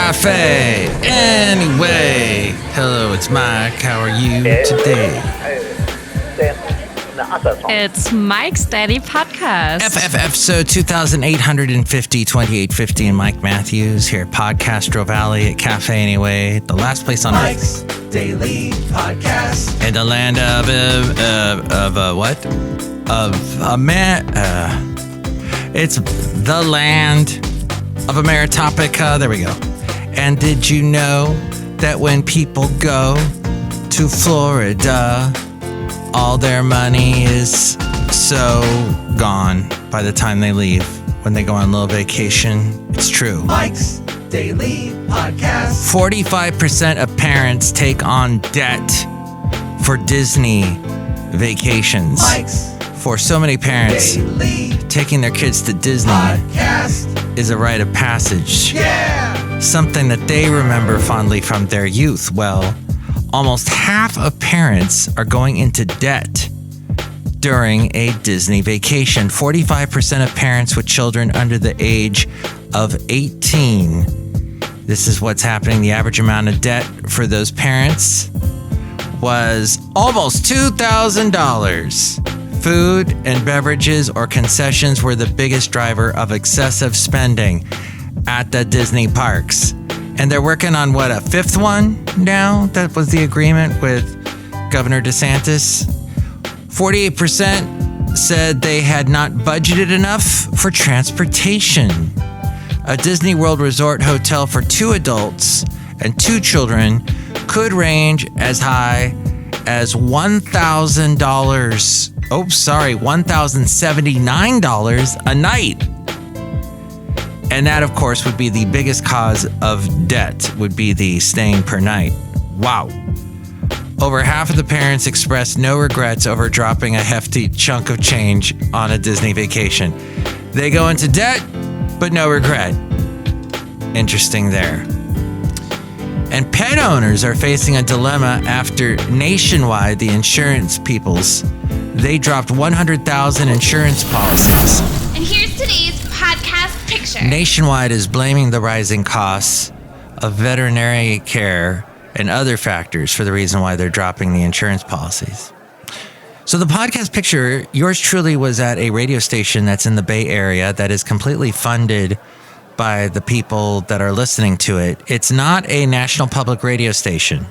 Café Anyway. Hello, it's Mike. How are you today? It's Mike's Daddy Podcast. Episode 2850, and Mike Matthews here at Podcastro Valley at Café Anyway, the last place on Mike's Daily Podcast. In the land of what? It's the land of Ameritopica. There we go. And did you know that when people go to Florida, all their money is so gone by the time they leave when they go on a little vacation? It's true. Mike's Daily Podcast. 45% of parents take on debt for Disney vacations. Mike's For so many parents, Daily taking their kids to Disney Podcast. is a rite of passage. Yeah! Something that they remember fondly from their youth. Well, almost half of parents are going into debt during a Disney vacation. 45% of parents with children under the age of 18. This is what's happening. The average amount of debt for those parents was almost $2,000. Food and beverages or concessions were the biggest driver of excessive spending at the Disney parks. And they're working on, what, a fifth one now? That was the agreement with Governor DeSantis. 48% said they had not budgeted enough for transportation. A Disney World Resort hotel for 2 adults and 2 children could range as high as $1,079 a night. And that, of course, would be the biggest cause of debt, would be the staying per night. Wow. Over half of the parents expressed no regrets over dropping a hefty chunk of change on a Disney vacation. They go into debt, but no regret. Interesting there. And pet owners are facing a dilemma after Nationwide, the insurance peoples, they dropped 100,000 insurance policies. And here's today's podcast picture. Nationwide is blaming the rising costs of veterinary care and other factors for the reason why they're dropping the insurance policies. So the podcast picture, yours truly was at a radio station that's in the Bay Area that is completely funded by the people that are listening to it. It's not a national public radio station.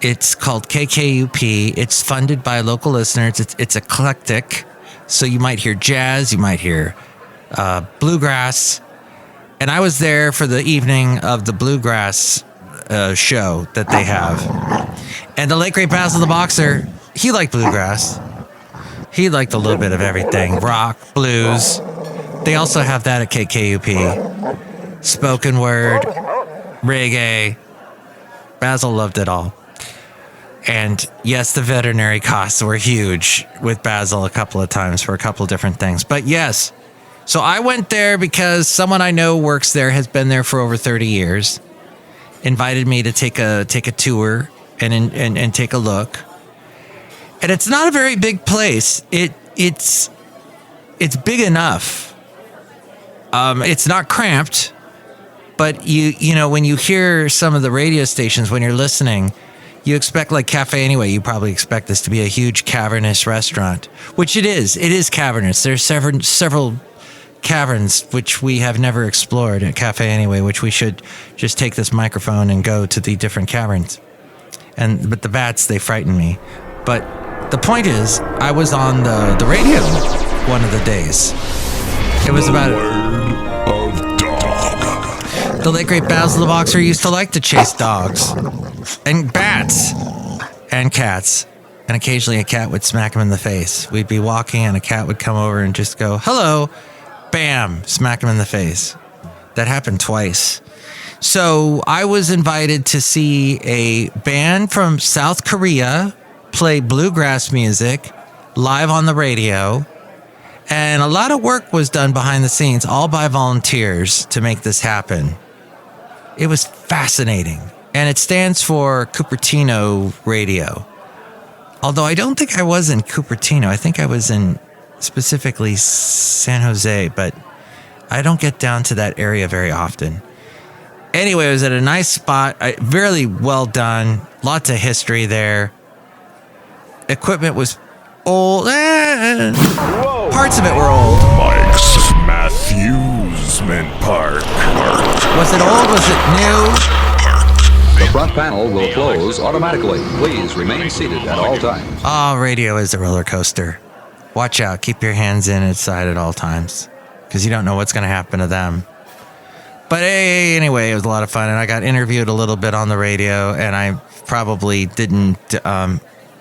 It's called KKUP. It's funded by local listeners. It's eclectic. So you might hear jazz, you might hear bluegrass. And I was there for the evening of the bluegrass show that they have. And the late great Basil the Boxer, he liked bluegrass. He liked a little bit of everything. Rock, blues. They also have that at KKUP. Spoken word, reggae. Basil loved it all. And yes, the veterinary costs were huge with Basil a couple of times for a couple of different things. But yes, so I went there because someone I know works there, has been there for over 30 years, invited me to take a tour and take a look. And it's not a very big place. It's big enough. It's not cramped, but you know, when you hear some of the radio stations, when you're listening, you expect, like Café Anyway, you probably expect this to be a huge cavernous restaurant, which it is. It is cavernous. There's several caverns which we have never explored at Café Anyway, which we should just take this microphone and go to the different caverns. But the bats, they frighten me. But the point is, I was on the radio one of the days. It was about the late great Basil the Boxer used to like to chase dogs and bats and cats, and occasionally a cat would smack him in the face. We'd be walking and a cat would come over and just go, hello, bam, smack him in the face. That happened twice. So I was invited to see a band from South Korea play bluegrass music live on the radio. And a lot of work was done behind the scenes, all by volunteers, to make this happen. It was fascinating. And it stands for Cupertino Radio. Although I don't think I was in Cupertino. I think I was in specifically San Jose, but I don't get down to that area very often. Anyway, it was at a nice spot. Very well done. Lots of history there. Equipment was old. Parts of it were old. Mike's Matthewsman Park. Was it old? Was it new? The front panel will close automatically. Please remain seated at all times. Oh, radio is a roller coaster. Watch out. Keep your hands inside at all times because you don't know what's going to happen to them. But hey, anyway, it was a lot of fun, and I got interviewed a little bit on the radio, and I probably didn't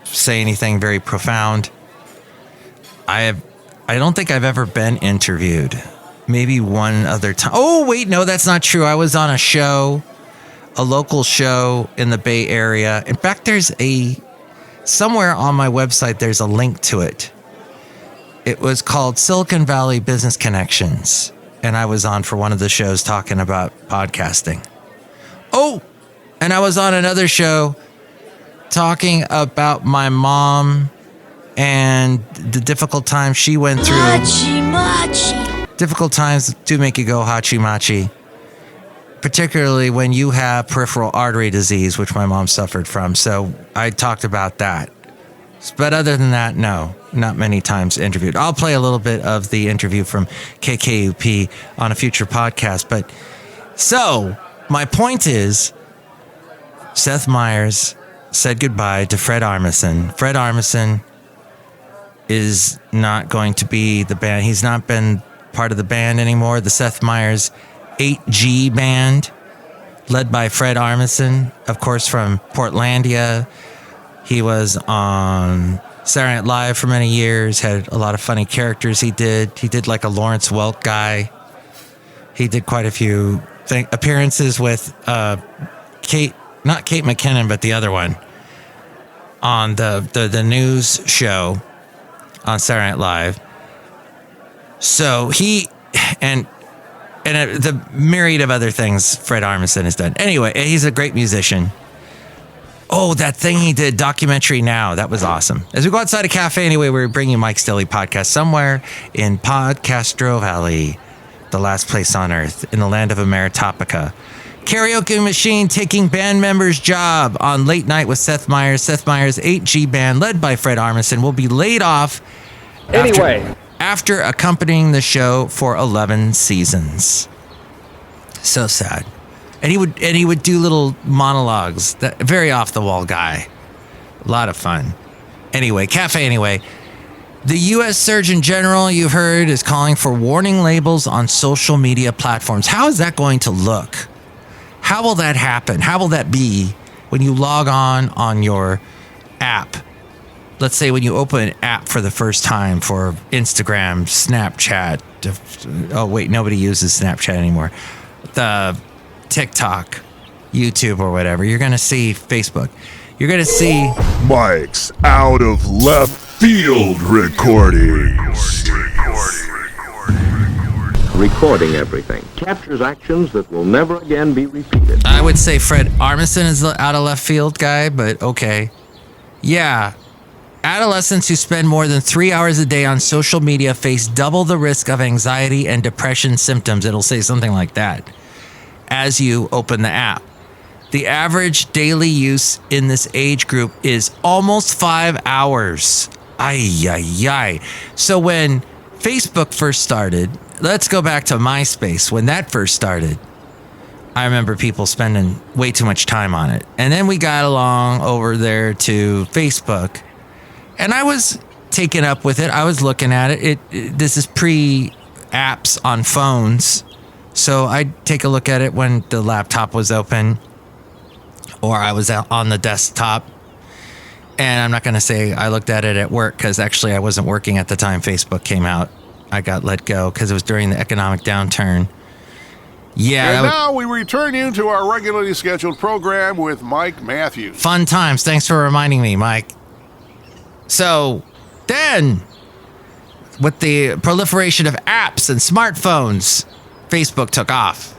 say anything very profound. I don't think I've ever been interviewed. Maybe one other time. Oh, wait, no, that's not true. I was on a show, a local show in the Bay Area. In fact, there's somewhere on my website, there's a link to it. It was called Silicon Valley Business Connections. And I was on for one of the shows talking about podcasting. Oh, and I was on another show talking about my mom and the difficult times she went through. Difficult times do make you go hachi-machi. Particularly when you have peripheral artery disease, which my mom suffered from. So I talked about that. But other than that, no, not many times interviewed. I'll play a little bit of the interview from KKUP on a future podcast. But so my point is, Seth Meyers said goodbye to Fred Armisen. Fred Armisen is not going to be the band. He's not been part of the band anymore. The Seth Meyers 8G band, led by Fred Armisen, of course, from Portlandia. He was on Saturday Night Live for many years, had a lot of funny characters he did. He did like a Lawrence Welk guy. He did quite a few appearances with not Kate McKinnon, but the other one on the news show on Saturday Night Live. So he and the myriad of other things Fred Armisen has done. Anyway, he's a great musician. Oh, that thing he did, Documentary Now. That was awesome. As we go outside a Café Anyway, we're bringing Mike's Daily Podcast somewhere in Podcastro Valley, the last place on earth, in the land of Ameritopica. Karaoke machine taking band members' job on Late Night with Seth Meyers. Seth Meyers' 8G band, led by Fred Armisen, will be laid off after accompanying the show for 11 seasons. So sad. And he would do little monologues. Very off the wall guy. A lot of fun. Anyway, Café Anyway. The U.S. Surgeon General, you've heard, is calling for warning labels on social media platforms. How is that going to look? How will that happen? How will that be when you log on your app? Let's say when you open an app for the first time for Instagram, Snapchat. Oh, wait, nobody uses Snapchat anymore. The TikTok, YouTube, or whatever. You're going to see Facebook. You're going to see Mike's Out of Left Field recordings. Recording everything captures actions that will never again be repeated. I would say Fred Armisen is the out of left field guy, but okay. Yeah. Adolescents who spend more than 3 hours a day on social media face double the risk of anxiety and depression symptoms. It'll say something like that as you open the app. The average daily use in this age group is almost 5 hours. Ay. So when Facebook first started, let's go back to MySpace. When that first started, I remember people spending way too much time on it. And then we got along over there to Facebook. And I was taken up with it. I was looking at it. This is pre-apps on phones. So I'd take a look at it when the laptop was open or I was out on the desktop. And I'm not going to say I looked at it at work because actually I wasn't working at the time Facebook came out. I got let go because it was during the economic downturn. Yeah. And now we return you to our regularly scheduled program with Mike Matthews. Fun times. Thanks for reminding me, Mike. So then, with the proliferation of apps and smartphones, Facebook took off.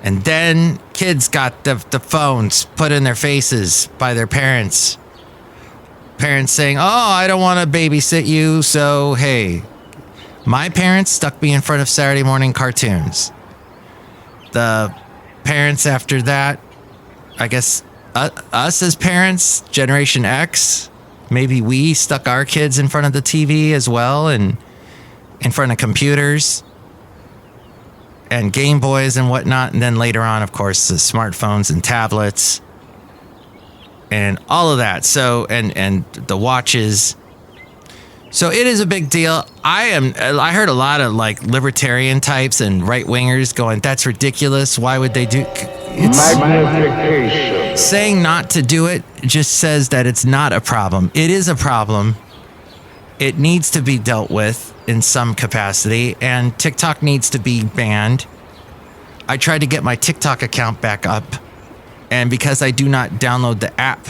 And then kids got the phones put in their faces by their parents. Parents saying, oh, I don't want to babysit you, so hey. My parents stuck me in front of Saturday morning cartoons. the parents after that, I guess us as parents, Generation X, maybe we stuck our kids in front of the TV as well and in front of computers and Game Boys and whatnot. And then later on, of course, the smartphones and tablets and all of that. So, and the watches. So it is a big deal. I heard a lot of like libertarian types and right wingers going, that's ridiculous. Why would they do Magnification. Saying not to do it just says that it's not a problem. It is a problem. It needs to be dealt with in some capacity, and TikTok needs to be banned. I tried to get my TikTok account back up, and because I do not download the app,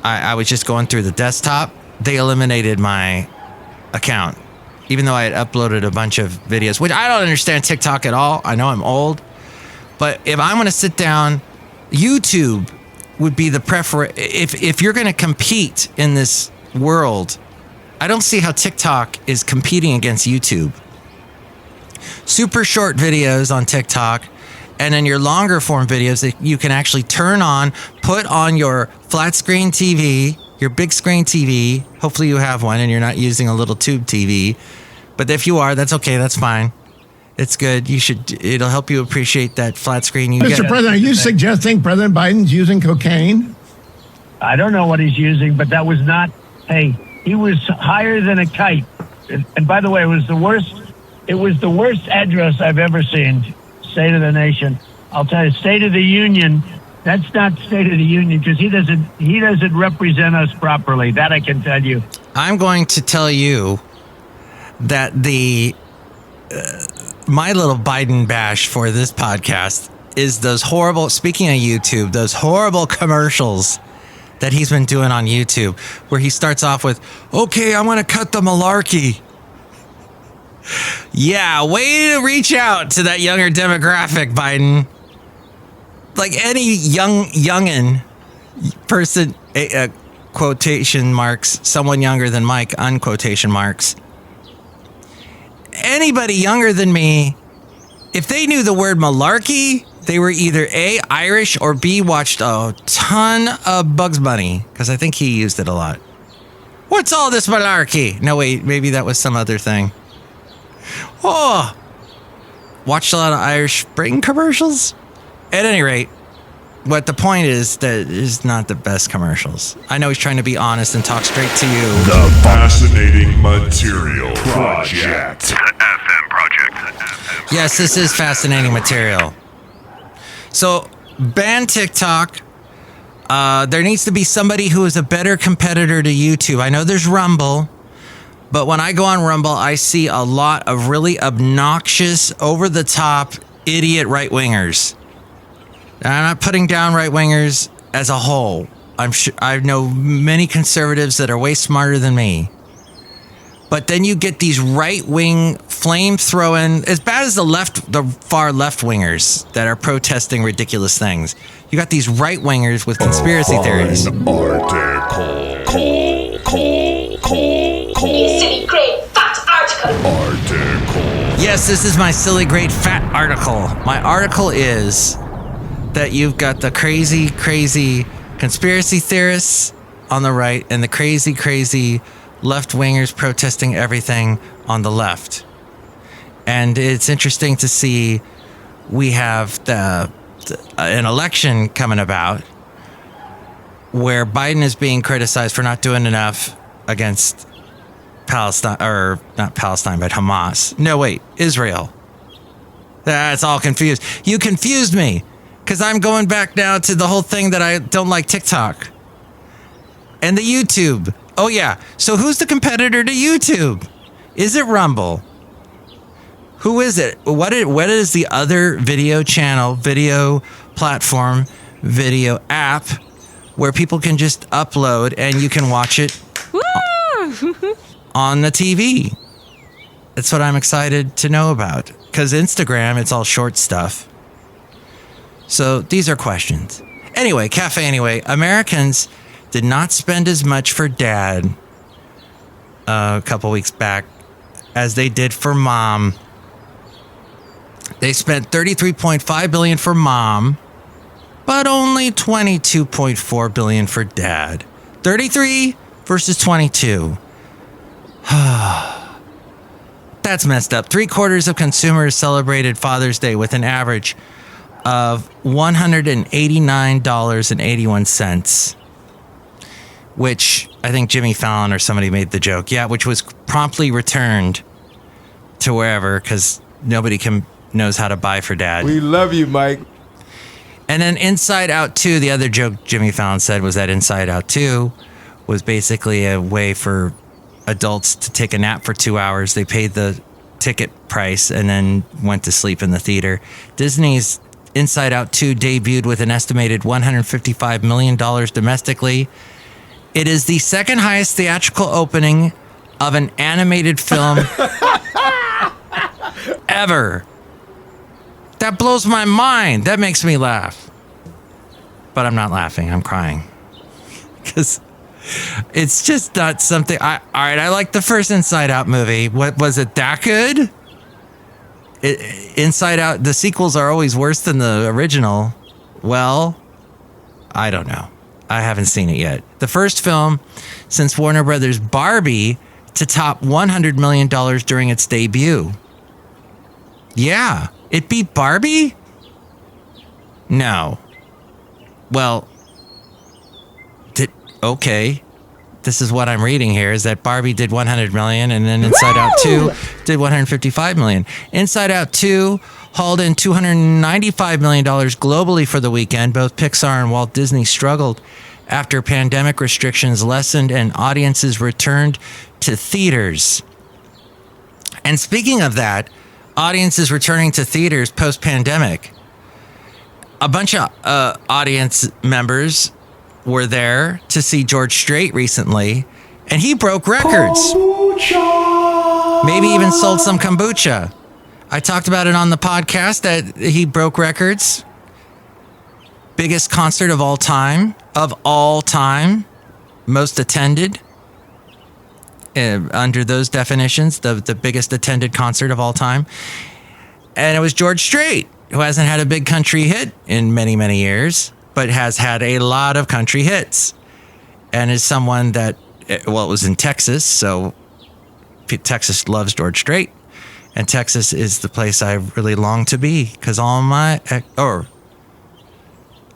I was just going through the desktop. They eliminated my account, even though I had uploaded a bunch of videos, which I don't understand TikTok at all. I know I'm old, but if I'm going to sit down, YouTube would be the if you're going to compete in this world, I don't see how TikTok is competing against YouTube. Super short videos on TikTok, and then your longer form videos that you can actually turn on, put on your flat screen TV, your big screen TV. Hopefully you have one and you're not using a little tube TV. But if you are, that's okay. That's fine. It's good. It'll help you appreciate that flat screen you get. Mr. President, are you suggesting President Biden's using cocaine? I don't know what he's using, but that was not, he was higher than a kite. And by the way, it was the worst address I've ever seen. State of the Nation. I'll tell you, State of the Union, that's not State of the Union because he doesn't represent us properly. That I can tell you. I'm going to tell you that my little Biden bash for this podcast is those horrible, speaking of YouTube, those horrible commercials that he's been doing on YouTube where he starts off with, okay, I'm going to cut the malarkey. Yeah, way to reach out to that younger demographic, Biden. Like any youngin' person, quotation marks, someone younger than Mike, unquotation marks. Anybody younger than me, if they knew the word malarkey, they were either A, Irish, or B, watched a ton of Bugs Bunny, because I think he used it a lot. What's all this malarkey? No, wait, maybe that was some other thing. Oh, watched a lot of Irish Spring commercials. At any rate, what the point is that is not the best commercials. I know he's trying to be honest and talk straight to you. The Fascinating Material Project. FM Project. Yes, this is fascinating material. So, ban TikTok. There needs to be somebody who is a better competitor to YouTube. I know there's Rumble. But when I go on Rumble, I see a lot of really obnoxious, over-the-top, idiot right-wingers. And I'm not putting down right-wingers as a whole. I know many conservatives that are way smarter than me. But then you get these right-wing, flame-throwing, as bad as the far left-wingers that are protesting ridiculous things. You got these right-wingers with conspiracy theories. You silly, great, fat article. Yes, this is my silly, great, fat article. My article is that you've got the crazy, crazy conspiracy theorists on the right and the crazy, crazy left-wingers protesting everything on the left. And it's interesting to see we have an election coming about where Biden is being criticized for not doing enough against Palestine, or not Palestine, but Hamas. No, wait, Israel. That's all confused. You confused me because I'm going back now to the whole thing that I don't like TikTok and the YouTube. Oh, yeah. So who's the competitor to YouTube? Is it Rumble? Who is it? What is the other video channel, video platform, video app where people can just upload and you can watch it on the TV? That's what I'm excited to know about. Because Instagram, it's all short stuff. So these are questions. Anyway, Café Anyway. Americans did not spend as much for dad a couple weeks back as they did for mom. They spent $33.5 billion for Mom, but only $22.4 billion for Dad. 33 versus 22. That's messed up. 3/4 of consumers celebrated Father's Day with an average of $189.81, which I think Jimmy Fallon or somebody made the joke. Yeah, which was promptly returned to wherever because nobody knows how to buy for Dad. We love you, Mike. And then Inside Out 2, the other joke Jimmy Fallon said was that Inside Out 2 was basically a way for adults to take a nap for 2 hours. They paid the ticket price and then went to sleep in the theater. Disney's Inside Out 2 debuted with an estimated $155 million domestically. It is the second highest theatrical opening of an animated film ever. That blows my mind. That makes me laugh. But I'm not laughing. I'm crying. Because it's just not something... all right, I like the first Inside Out movie. What was it, that good? Inside Out, the sequels are always worse than the original. Well, I don't know. I haven't seen it yet. The first film since Warner Brothers' Barbie to top $100 million during its debut. Yeah, it beat Barbie? No. Well, okay. This is what I'm reading here, is that Barbie did $100 million and then Inside Out 2 did $155 million. Inside Out 2 hauled in $295 million globally for the weekend. Both Pixar and Walt Disney struggled after pandemic restrictions lessened and audiences returned to theaters. And speaking of that, audiences returning to theaters post-pandemic, a bunch of audience members were there to see George Strait recently, and he broke records. Kombucha. Maybe even sold some kombucha. I talked about it on the podcast that he broke records. Biggest concert of all time. Most attended. Under those definitions, the biggest attended concert of all time. And it was George Strait, who hasn't had a big country hit in many, many years, but has had a lot of country hits. And is someone that, well, it was in Texas, so Texas loves George Strait. And Texas is the place I really long to be, because all my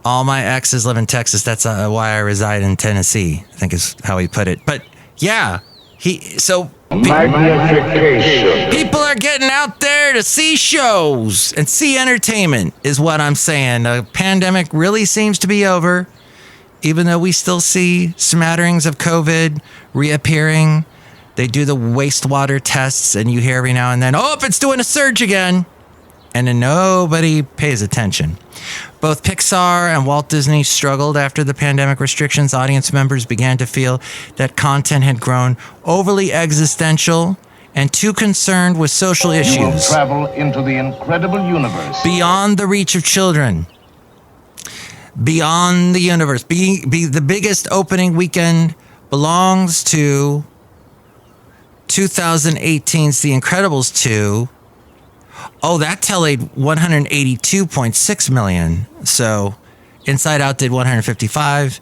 exes live in Texas. That's why I reside in Tennessee, I think is how he put it. But yeah, people are getting out there to see shows and see entertainment, is what I'm saying. The pandemic really seems to be over, even though we still see smatterings of COVID reappearing. They do the wastewater tests, and you hear every now and then, oh, if it's doing a surge again. And then nobody pays attention. Both Pixar and Walt Disney struggled after the pandemic restrictions. Audience members began to feel that content had grown overly existential and too concerned with social issues. You will travel into the incredible universe. Beyond the reach of children. Beyond the universe. Be the biggest opening weekend belongs to 2018's The Incredibles 2. Oh, that tallied $182.6 million. So Inside Out did 155.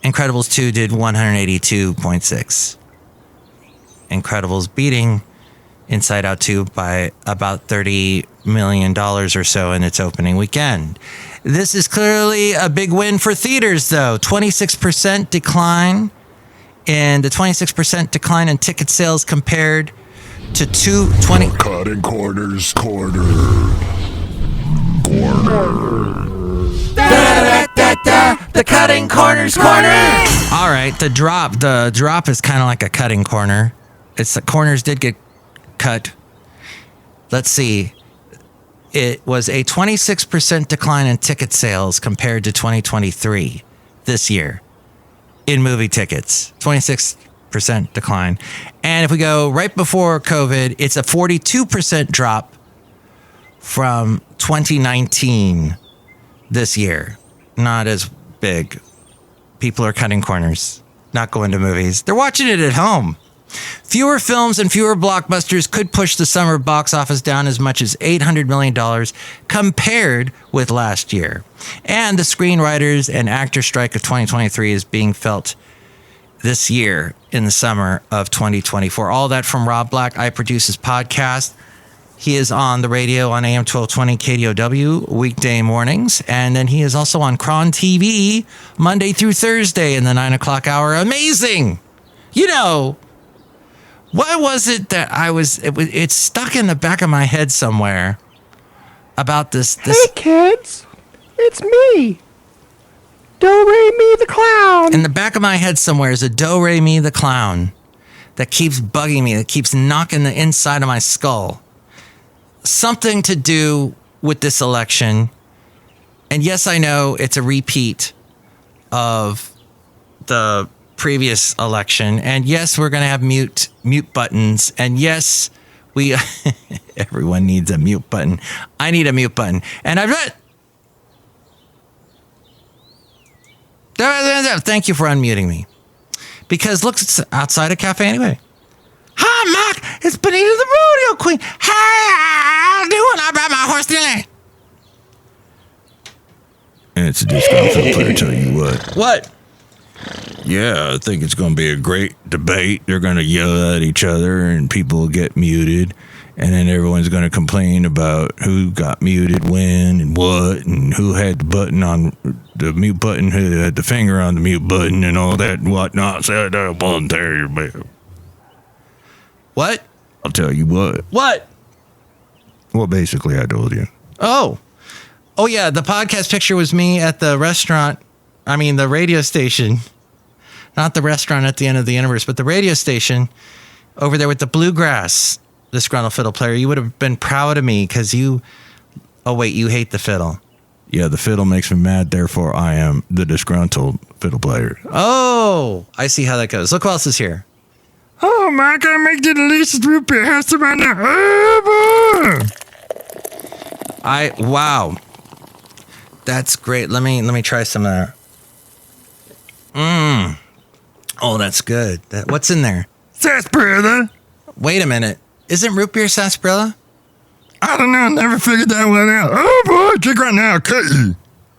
Incredibles 2 did 182.6. Incredibles beating Inside Out 2 by about $30 million or so in its opening weekend. This is clearly a big win for theaters, though. 26% decline. And the 26% decline in ticket sales compared to 220. Cutting corners, corner. The cutting corners, corner. All right, the drop is kind of like a cutting corner. It's the corners did get cut. Let's see. It was a 26% decline in ticket sales compared to 2023 this year in movie tickets. 26% decline. And if we go right before COVID, it's a 42% drop from 2019 this year. Not as big. People are cutting corners, not going to movies. They're watching it at home. Fewer films and fewer blockbusters could push the summer box office down as much as $800 million compared with last year. And the screenwriters and actor strike of 2023 is being felt this year in the summer of 2024. All that from Rob Black. I produce his podcast. He is on the radio on AM 1220 KDOW weekday mornings. And then he is also on Cron TV Monday through Thursday in the 9 o'clock hour. Amazing. You know, what was it that it's stuck in the back of my head somewhere about this. Hey kids, it's me. Do-Re-Mi the Clown. In the back of my head somewhere is a Do-Re-Mi the Clown that keeps bugging me, that keeps knocking the inside of my skull. Something to do with this election. And yes, I know it's a repeat of the previous election. And yes, we're going to have mute buttons. And yes, everyone needs a mute button. I need a mute button. And I've got... Thank you for unmuting me. Because look, it's outside of Café Anyway. Hi, Mike. It's Benita the Rodeo Queen. Hey, how you doing? I brought my horse today. And it's a Disgruntled Fiddle Player, tell you what. What? Yeah, I think it's going to be a great debate. They're going to yell at each other and people will get muted. And then everyone's going to complain about who got muted when and what and who had the button on the mute button, who had the finger on the mute button and all that and whatnot. So I won't tell you, man. What? I'll tell you what. What? Well, basically, I told you. Oh, yeah. The podcast picture was me at the restaurant. I mean, the radio station. Not the restaurant at the end of the universe, but the radio station over there with the bluegrass. Disgruntled Fiddle Player, you would have been proud of me because you... Oh, wait, you hate the fiddle. Yeah, the fiddle makes me mad, therefore I am the Disgruntled Fiddle Player. Oh, I see how that goes. Look who else is here. Oh, my God, make the delicious root beer house to my now. Oh, boy. Wow. That's great. Let me try some of that. Oh, that's good. What's in there? Sarsaparilla. Wait a minute. Isn't root beer sarsaparilla? I don't know. I never figured that one out. Oh, boy, drink right now. I'll cut you.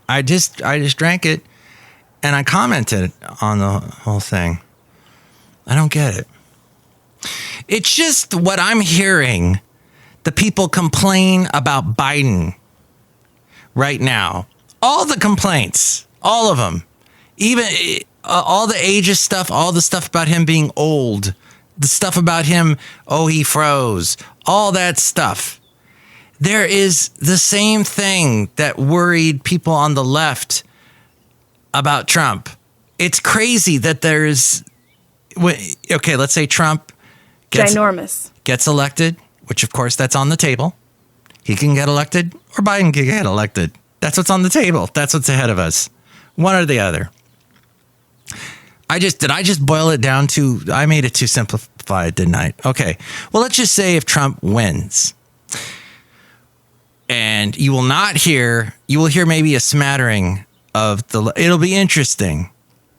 I just drank it, and I commented on the whole thing. I don't get it. It's just what I'm hearing. The people complain about Biden right now. All the complaints, all of them, even all the ageist stuff, all the stuff about him being old, the stuff about him, he froze, all that stuff. There is the same thing that worried people on the left about Trump. It's crazy that there's... Okay, let's say Trump gets elected, which of course that's on the table. He can get elected or Biden can get elected. That's what's on the table. That's what's ahead of us. One or the other. I just boil it down to... I made it too simplified, didn't I? Okay. Well, let's just say if Trump wins... And you will hear maybe a smattering of it'll be interesting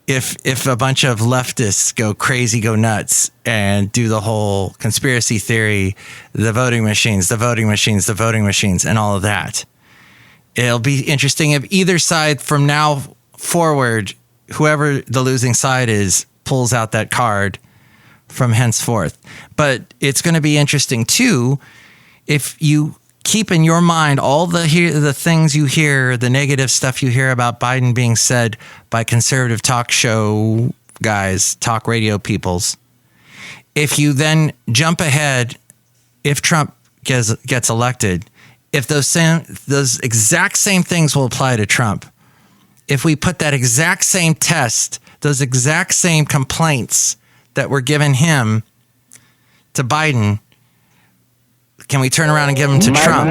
if a bunch of leftists go crazy, go nuts and do the whole conspiracy theory, the voting machines, and all of that. It'll be interesting if either side from now forward, whoever the losing side is, pulls out that card from henceforth. But it's going to be interesting too, if you keep in your mind all the things you hear, the negative stuff you hear about Biden being said by conservative talk show guys, talk radio peoples. If you then jump ahead, if Trump gets elected, if those exact same things will apply to Trump, if we put that exact same test, those exact same complaints that were given him to Biden, can we turn around and give them to Trump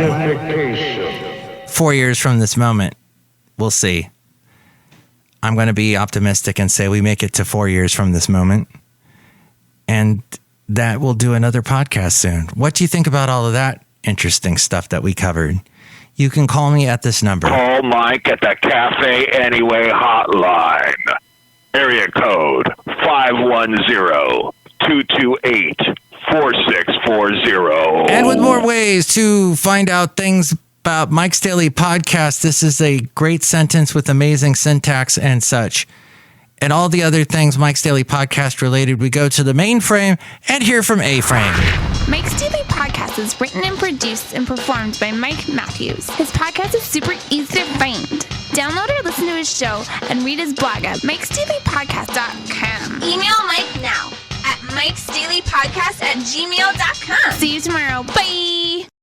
4 years from this moment? We'll see. I'm going to be optimistic and say we make it to 4 years from this moment. And that we'll do another podcast soon. What do you think about all of that interesting stuff that we covered? You can call me at this number. Call Mike at the Café Anyway hotline. Area code 510-2 228-4640. And with more ways to find out things about Mike's Daily Podcast, this is a great sentence with amazing syntax and such. And all the other things Mike's Daily Podcast related, we go to the mainframe and hear from A-Frame. Mike's Daily Podcast is written and produced and performed by Mike Matthews. His podcast is super easy to find. Download or listen to his show and read his blog at mikesdailypodcast.com. Email Mike now at mikesdailypodcast@gmail.com. See you tomorrow. Bye!